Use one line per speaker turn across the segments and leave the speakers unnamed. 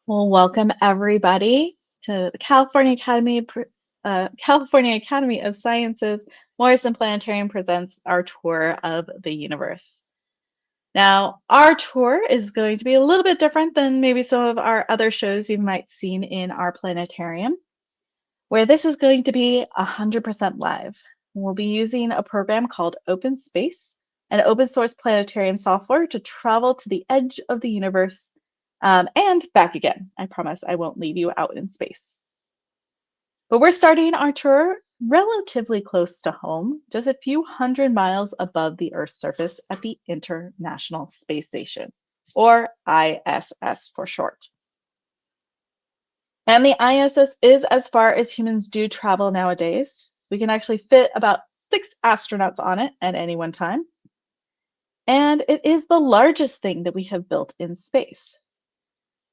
Well, welcome everybody to the California Academy of Sciences. Morrison Planetarium presents our tour of the universe. Now, our tour is going to be a little bit different than maybe some of our other shows you might seen in our planetarium, where this is going to be 100% live. We'll be using a program called OpenSpace, an open source planetarium software to travel to the edge of the universe and back again. I promise I won't leave you out in space. But we're starting our tour relatively close to home, just a few hundred miles above the Earth's surface at the International Space Station, or ISS for short. And the ISS is as far as humans do travel nowadays. We can actually fit about 6 astronauts on it at any one time. And it is the largest thing that we have built in space.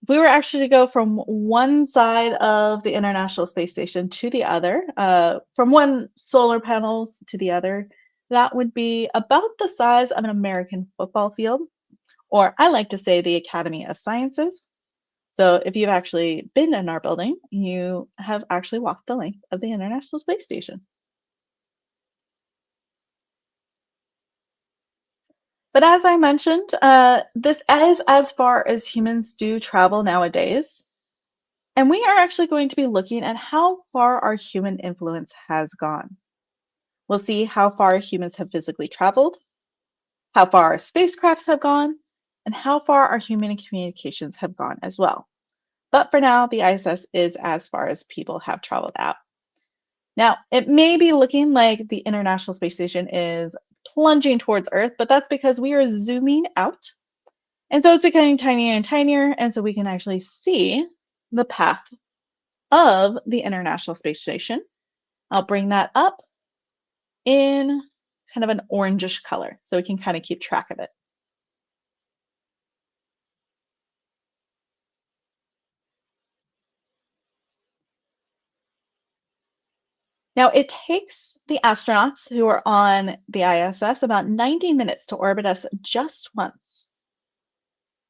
If we were actually to go from one side of the International Space Station to the other, from one solar panels to the other, that would be about the size of an American football field, or I like to say the Academy of Sciences. So if you've actually been in our building, you have actually walked the length of the International Space Station. But as I mentioned, this is as far as humans do travel nowadays. And we are actually going to be looking at how far our human influence has gone. We'll see how far humans have physically traveled, how far our spacecrafts have gone, and how far our human communications have gone as well. But for now, the ISS is as far as people have traveled out. Now, it may be looking like the International Space Station is plunging towards Earth, but that's because we are zooming out. And so it's becoming tinier and tinier, and so we can actually see the path of the International Space Station. I'll bring that up in kind of an orangish color so we can kind of keep track of it. Now, it takes the astronauts who are on the ISS about 90 minutes to orbit us just once.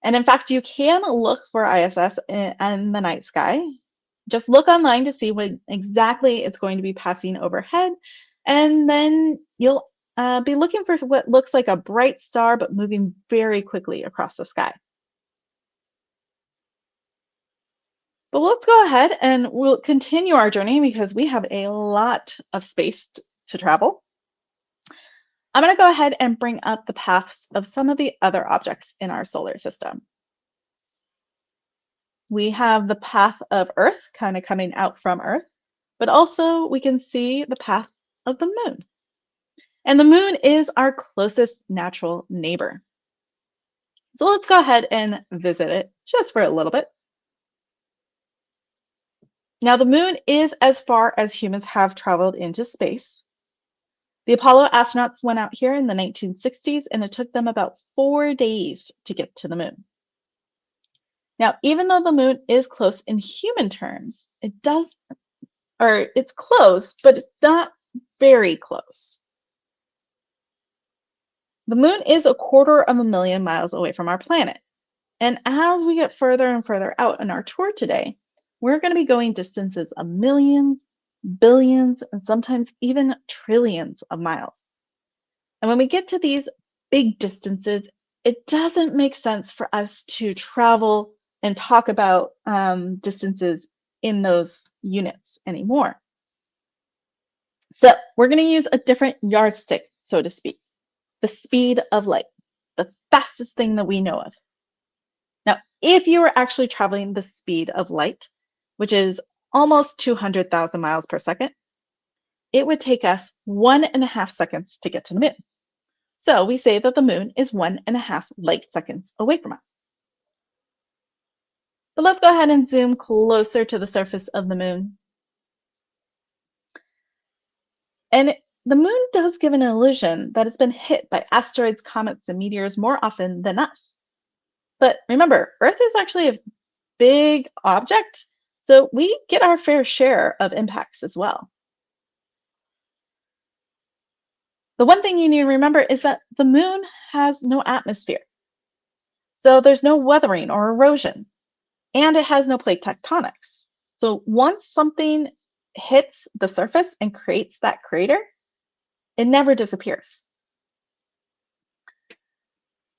And in fact, you can look for ISS in the night sky. Just look online to see what exactly it's going to be passing overhead, and then you'll be looking for what looks like a bright star but moving very quickly across the sky. But let's go ahead and we'll continue our journey because we have a lot of space to travel. I'm going to go ahead and bring up the paths of some of the other objects in our solar system. We have the path of Earth kind of coming out from Earth, but also we can see the path of the moon. And the moon is our closest natural neighbor. So let's go ahead and visit it just for a little bit. Now, the moon is as far as humans have traveled into space. The Apollo astronauts went out here in the 1960s, and it took them about 4 days to get to the moon. Now, even though the moon is close in human terms, it's close, but it's not very close. The moon is 250,000 miles away from our planet. And as we get further and further out on our tour today, we're going to be going distances of millions, billions, and sometimes even trillions of miles. And when we get to these big distances, it doesn't make sense for us to travel and talk about distances in those units anymore. So we're going to use a different yardstick, so to speak, the speed of light, the fastest thing that we know of. Now, if you were actually traveling the speed of light, which is almost 200,000 miles per second, it would take us 1.5 seconds to get to the moon. So we say that the moon is 1.5 light seconds away from us. But let's go ahead and zoom closer to the surface of the moon. And the moon does give an illusion that it's been hit by asteroids, comets, and meteors more often than us. But remember, Earth is actually a big object, so we get our fair share of impacts as well. The one thing you need to remember is that the moon has no atmosphere. So there's no weathering or erosion. and it has no plate tectonics. So once something hits the surface and creates that crater, it never disappears.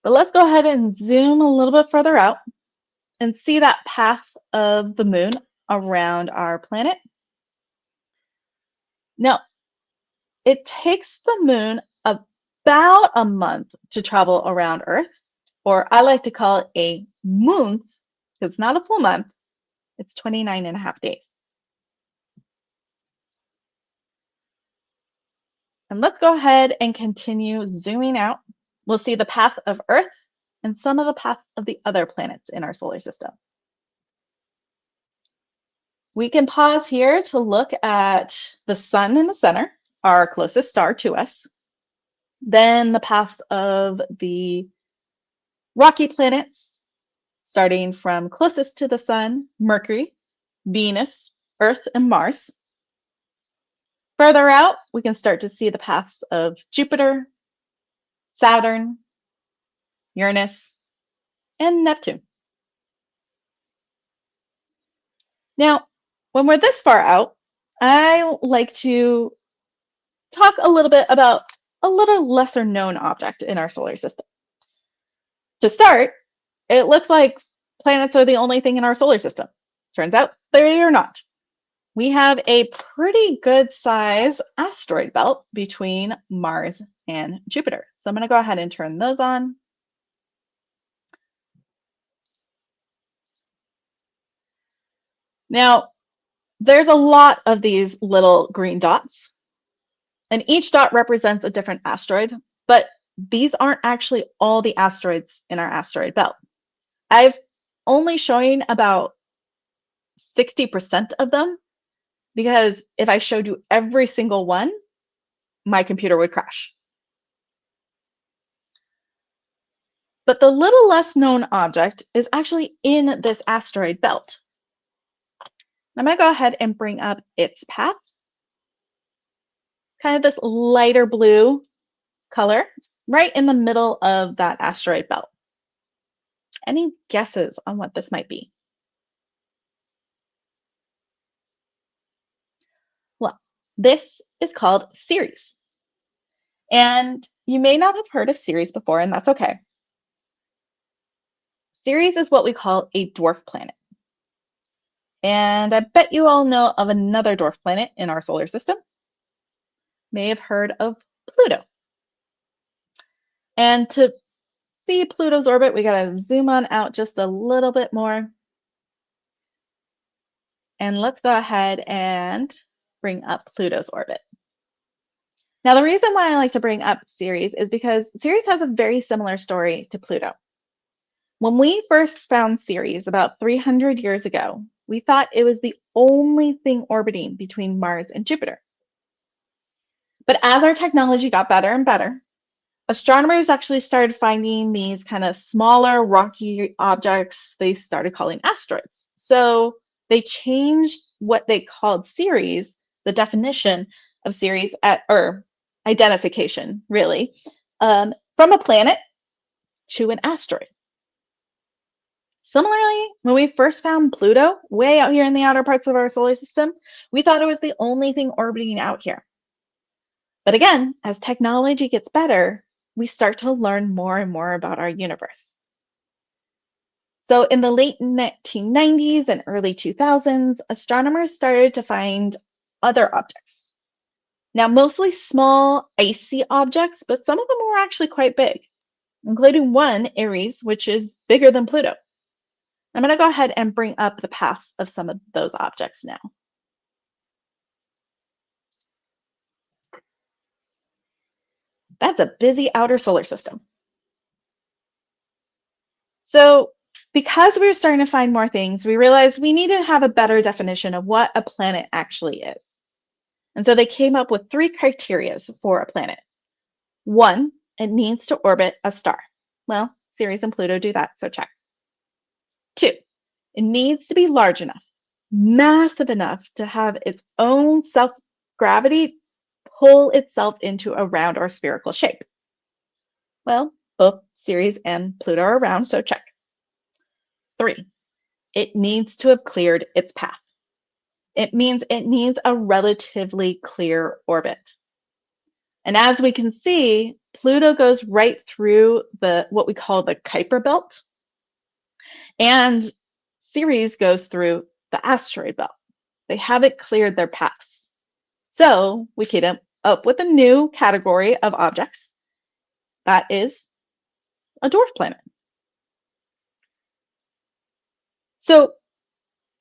But let's go ahead and zoom a little bit further out and see that path of the moon around our planet. Now, it takes the moon about a month to travel around Earth, or I like to call it a month, because it's not a full month, it's 29 and a half days. And let's go ahead and continue zooming out. We'll see the path of Earth and some of the paths of the other planets in our solar system. We can pause here to look at the sun in the center, our closest star to us, then the paths of the rocky planets, starting from closest to the sun, Mercury, Venus, Earth, and Mars. Further out, we can start to see the paths of Jupiter, Saturn, Uranus, and Neptune. Now, when we're this far out, I like to talk a little bit about a little lesser known object in our solar system. To start, it looks like planets are the only thing in our solar system. Turns out they are not. We have a pretty good size asteroid belt between Mars and Jupiter. So I'm going to go ahead and turn those on. Now, there's a lot of these little green dots, and each dot represents a different asteroid, but these aren't actually all the asteroids in our asteroid belt. I've only shown about 60% of them, because if I showed you every single one, my computer would crash. But the little less known object is actually in this asteroid belt. I'm going to go ahead and bring up its path. Kind of this lighter blue color right in the middle of that asteroid belt. Any guesses on what this might be? Well, this is called Ceres. And you may not have heard of Ceres before, and that's okay. Ceres is what we call a dwarf planet. And I bet you all know of another dwarf planet in our solar system. May have heard of Pluto. And to see Pluto's orbit, we got to zoom on out just a little bit more. And let's go ahead and bring up Pluto's orbit. Now, the reason why I like to bring up Ceres is because Ceres has a very similar story to Pluto. When we first found Ceres about 300 years ago, we thought it was the only thing orbiting between Mars and Jupiter. But as our technology got better and better, astronomers actually started finding these kind of smaller rocky objects they started calling asteroids. So they changed what they called Ceres, the definition of Ceres, or identification, really, from a planet to an asteroid. Similarly, when we first found Pluto, way out here in the outer parts of our solar system, we thought it was the only thing orbiting out here. But again, as technology gets better, we start to learn more and more about our universe. So in the late 1990s and early 2000s, astronomers started to find other objects. Now, mostly small, icy objects, but some of them were actually quite big, including one, Eris, which is bigger than Pluto. I'm going to go ahead and bring up the paths of some of those objects now. That's a busy outer solar system. So because we were starting to find more things, we realized we need to have a better definition of what a planet actually is. And so they came up with 3 criteria for a planet. 1, it needs to orbit a star. Well, Ceres and Pluto do that, so check. 2, it needs to be large enough, massive enough to have its own self-gravity pull itself into a round or spherical shape. Well, both Ceres and Pluto are round, so check. 3, it needs to have cleared its path. It means it needs a relatively clear orbit. And as we can see, Pluto goes right through what we call the Kuiper belt, and Ceres goes through the asteroid belt. They haven't cleared their paths. So we came up with a new category of objects that is a dwarf planet. So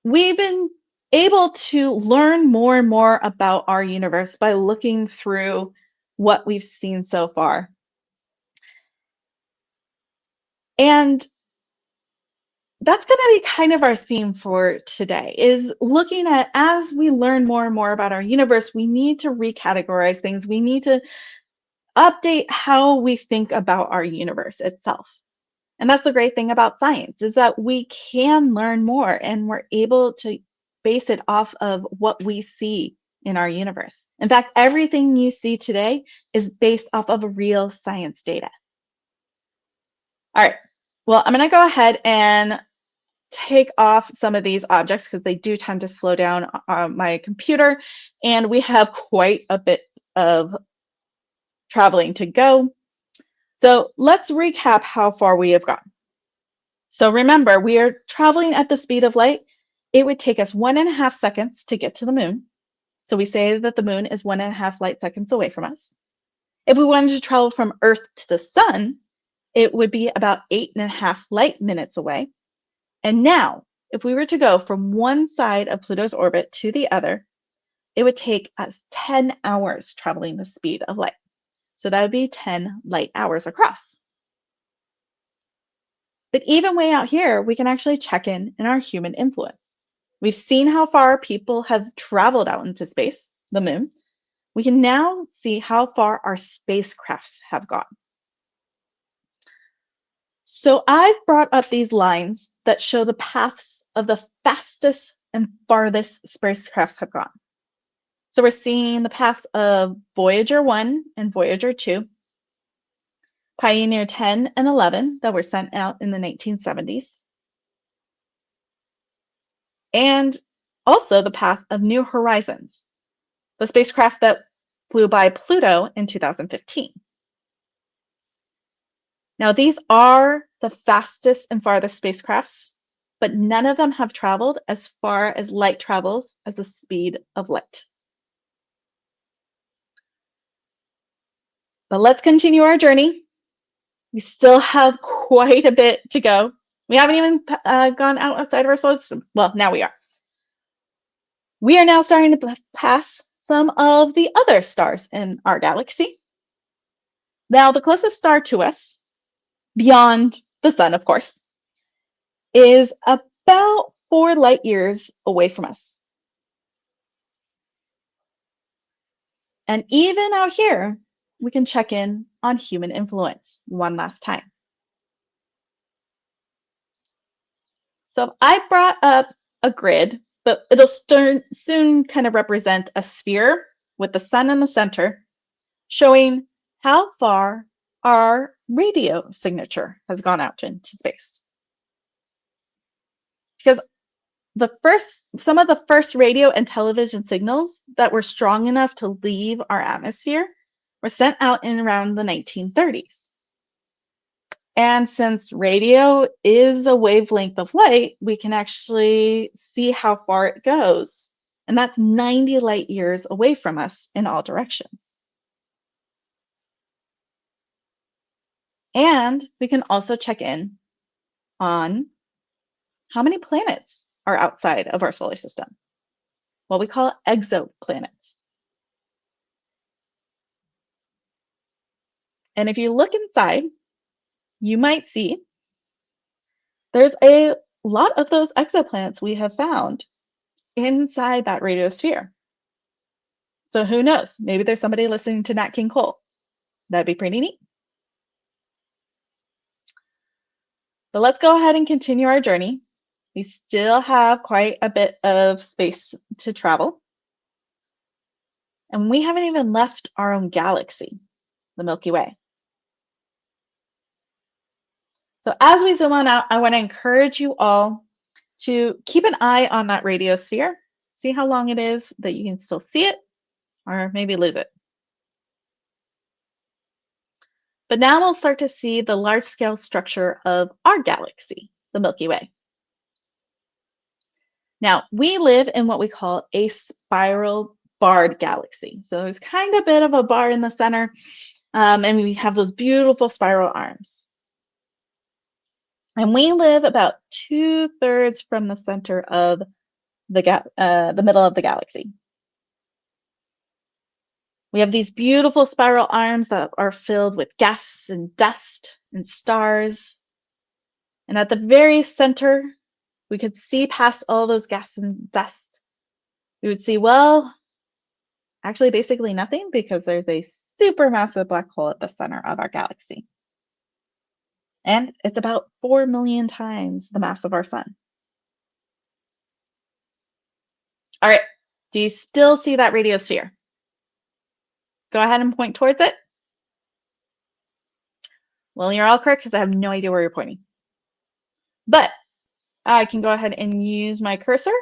we've been able to learn more and more about our universe by looking through what we've seen so far. And that's going to be kind of our theme for today, is looking at, as we learn more and more about our universe, we need to recategorize things. We need to update how we think about our universe itself. And that's the great thing about science, is that we can learn more and we're able to base it off of what we see in our universe. In fact, everything you see today is based off of real science data. All right, well, I'm going to go ahead and take off some of these objects because they do tend to slow down my computer, and we have quite a bit of traveling to go. So let's recap how far we have gone. So remember, we are traveling at the speed of light. It would take us 1.5 seconds to get to the moon. So we say that the moon is 1.5 light seconds away from us. If we wanted to travel from Earth to the sun, it would be about 8.5 light minutes away. And now, if we were to go from one side of Pluto's orbit to the other, it would take us 10 hours traveling the speed of light. So that would be 10 light hours across. But even way out here, we can actually check in our human influence. We've seen how far people have traveled out into space, the moon. We can now see how far our spacecrafts have gone. So I've brought up these lines that show the paths of the fastest and farthest spacecrafts have gone. So we're seeing the paths of Voyager 1 and Voyager 2, Pioneer 10 and 11 that were sent out in the 1970s, and also the path of New Horizons, the spacecraft that flew by Pluto in 2015. Now, these are the fastest and farthest spacecrafts, but none of them have traveled as far as light travels as the speed of light. But let's continue our journey. We still have quite a bit to go. We haven't even gone outside of our solar system. Well, now we are. We are now starting to pass some of the other stars in our galaxy. Now, the closest star to us, beyond the sun, of course, is about 4 light years away from us. And even out here, we can check in on human influence one last time. So I brought up a grid, but it'll soon kind of represent a sphere with the sun in the center, showing how far our radio signature has gone out into space. Because some of the first radio and television signals that were strong enough to leave our atmosphere were sent out in around the 1930s. And since radio is a wavelength of light, we can actually see how far it goes. And that's 90 light years away from us in all directions. And we can also check in on how many planets are outside of our solar system. What we call exoplanets. And if you look inside, you might see there's a lot of those exoplanets we have found inside that radiosphere. So who knows? Maybe there's somebody listening to Nat King Cole. That'd be pretty neat. But let's go ahead and continue our journey. We still have quite a bit of space to travel. And we haven't even left our own galaxy, the Milky Way. So as we zoom on out, I want to encourage you all to keep an eye on that radiosphere. See how long it is that you can still see it, or maybe lose it. But now we'll start to see the large-scale structure of our galaxy, the Milky Way. Now, we live in what we call a spiral barred galaxy. So there's kind of a bit of a bar in the center, and we have those beautiful spiral arms. And we live about 2/3 from the center of the middle of the galaxy. We have these beautiful spiral arms that are filled with gas and dust and stars. And at the very center, we could see past all those gas and dust. We would see, well, actually basically nothing, because there's a supermassive black hole at the center of our galaxy. And it's about 4 million times the mass of our sun. All right, do you still see that radiosphere? Go ahead and point towards it. Well, you're all correct, because I have no idea where you're pointing. But I can go ahead and use my cursor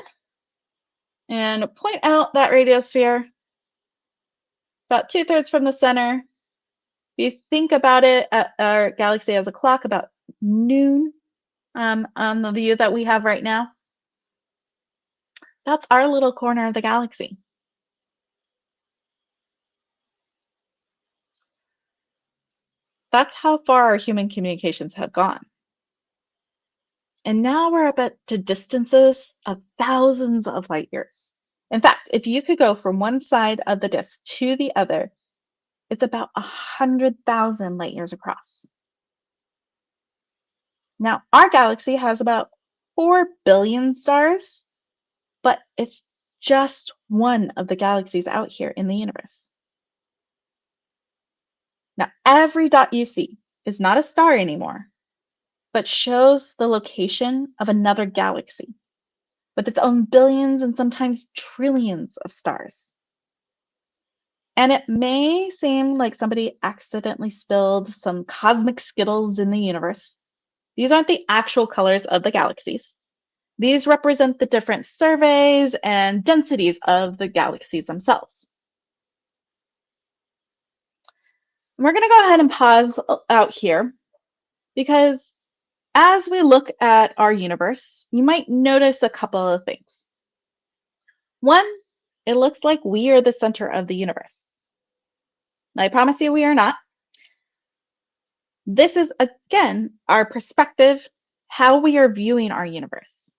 and point out that radiosphere about 2/3 from the center. If you think about it, our galaxy has a clock about noon on the view that we have right now. That's our little corner of the galaxy. That's how far our human communications have gone. And now we're up to distances of thousands of light years. In fact, if you could go from one side of the disk to the other, it's about 100,000 light years across. Now, our galaxy has about 4 billion stars, but it's just one of the galaxies out here in the universe. Now, every dot you see is not a star anymore, but shows the location of another galaxy with its own billions and sometimes trillions of stars. And it may seem like somebody accidentally spilled some cosmic skittles in the universe. These aren't the actual colors of the galaxies. These represent the different surveys and densities of the galaxies themselves. We're going to go ahead and pause out here, because as we look at our universe, you might notice a couple of things. One, it looks like we are the center of the universe. I promise you we are not. This is, again, our perspective, how we are viewing our universe.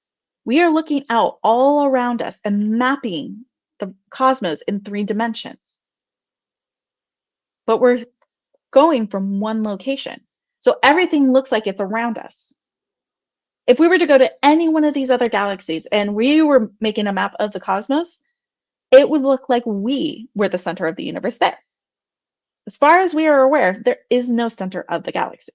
We are looking out all around us and mapping the cosmos in 3 dimensions. But we're going from one location. So everything looks like it's around us. If we were to go to any one of these other galaxies and we were making a map of the cosmos, it would look like we were the center of the universe there. As far as we are aware, there is no center of the galaxy.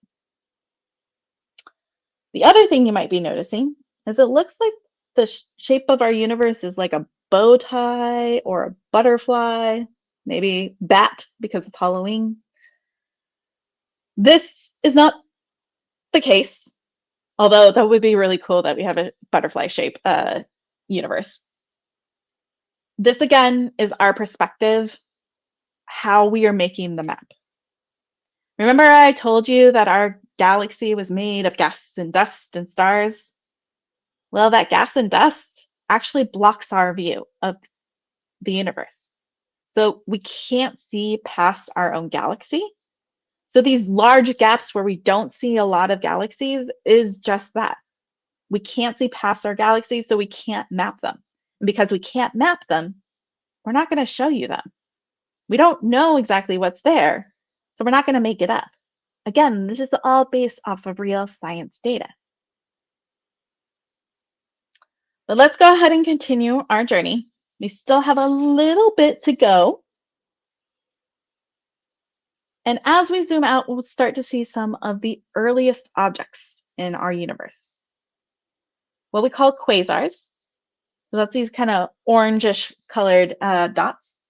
The other thing you might be noticing is it looks like the shape of our universe is like a bow tie or a butterfly, maybe bat because it's Halloween. This is not the case, although that would be really cool that we have a butterfly shape universe. This again is our perspective, how we are making the map. Remember I told you that our galaxy was made of gas and dust and stars? Well, that gas and dust actually blocks our view of the universe. So we can't see past our own galaxy. So these large gaps where we don't see a lot of galaxies is just that. We can't see past our galaxies, so we can't map them. And because we can't map them, we're not going to show you them. We don't know exactly what's there, so we're not going to make it up. Again, this is all based off of real science data. But let's go ahead and continue our journey. We still have a little bit to go. And as we zoom out, we'll start to see some of the earliest objects in our universe, what we call quasars. So that's these kind of orangish colored dots.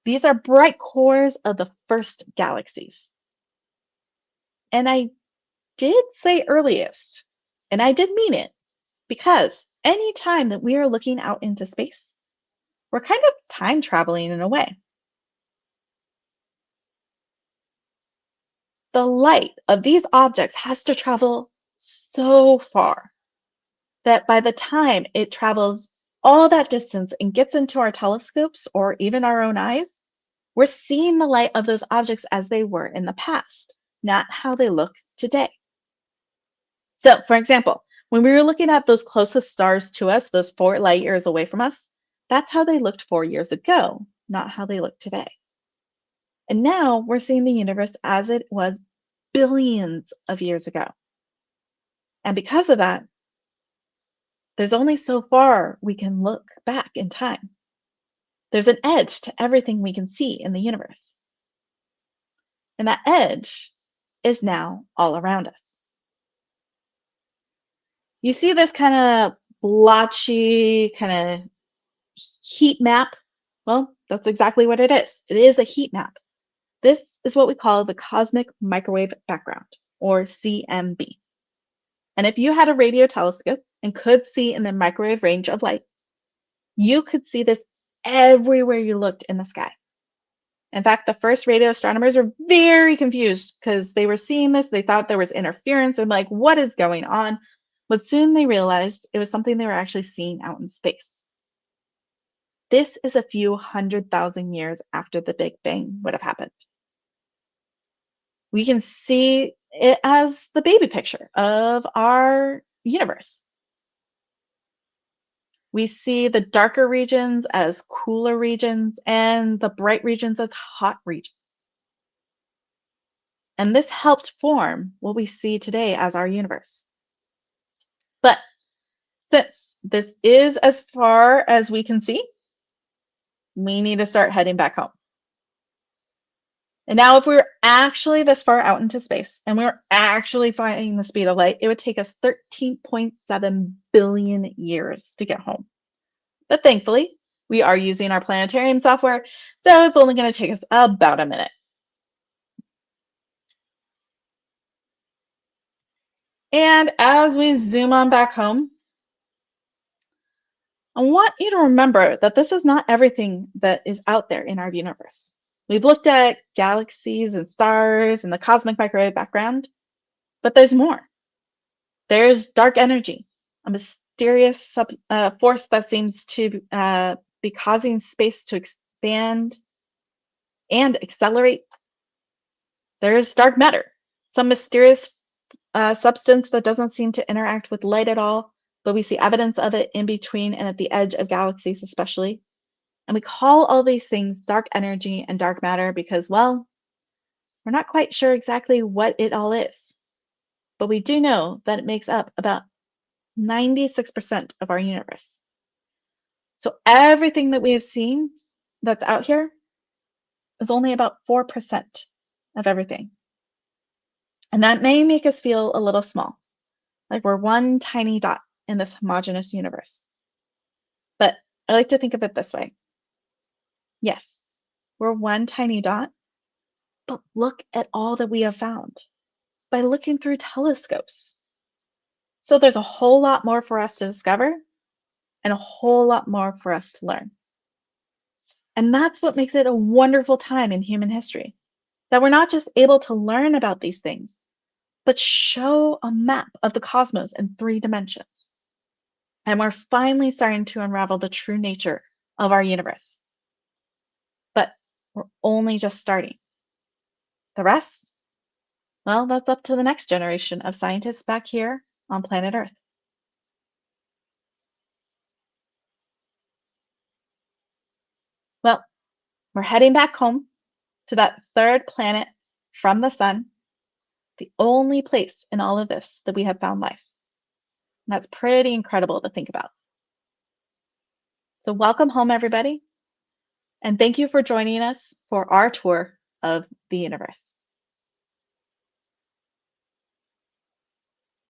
These are bright cores of the first galaxies. And I did say earliest, and I did mean it. Because any time that we are looking out into space, we're kind of time traveling in a way. The light of these objects has to travel so far that by the time it travels all that distance and gets into our telescopes or even our own eyes, we're seeing the light of those objects as they were in the past, not how they look today. So, for example, when we were looking at those closest stars to us, those 4 light years away from us, that's how they looked 4 years ago, not how they look today. And now we're seeing the universe as it was billions of years ago. And because of that, there's only so far we can look back in time. There's an edge to everything we can see in the universe. And that edge is now all around us. You see this kind of blotchy, kind of heat map? Well, that's exactly what it is. It is a heat map. This is what we call the cosmic microwave background, or CMB. And if you had a radio telescope and could see in the microwave range of light, you could see this everywhere you looked in the sky. In fact, the first radio astronomers were very confused because they were seeing this. They thought there was interference and like, what is going on? But soon they realized it was something they were actually seeing out in space. This is a few 100,000 years after the Big Bang would have happened. We can see it as the baby picture of our universe. We see the darker regions as cooler regions and the bright regions as hot regions. And this helped form what we see today as our universe. But since this is as far as we can see, we need to start heading back home. And now, if we were actually this far out into space and we were actually flying the speed of light, it would take us 13.7 billion years to get home. But thankfully, we are using our planetarium software, so it's only going to take us about a minute. And as we zoom on back home, I want you to remember that this is not everything that is out there in our universe. We've looked at galaxies and stars and the cosmic microwave background, but there's more. There's dark energy, a mysterious force that seems to be causing space to expand and accelerate. There's dark matter, some mysterious substance that doesn't seem to interact with light at all, but we see evidence of it in between and at the edge of galaxies especially. And we call all these things dark energy and dark matter because, well, we're not quite sure exactly what it all is. But we do know that it makes up about 96% of our universe. So everything that we have seen that's out here is only about 4% of everything. And that may make us feel a little small, like we're one tiny dot in this homogeneous universe. But I like to think of it this way. Yes, we're one tiny dot, but look at all that we have found by looking through telescopes. So there's a whole lot more for us to discover and a whole lot more for us to learn. And that's what makes it a wonderful time in human history, that we're not just able to learn about these things, but show a map of the cosmos in 3 dimensions. And we're finally starting to unravel the true nature of our universe. But we're only just starting. The rest, well, that's up to the next generation of scientists back here on planet Earth. Well, we're heading back home to that third planet from the sun, the only place in all of this that we have found life. And that's pretty incredible to think about. So welcome home, everybody. And thank you for joining us for our tour of the universe.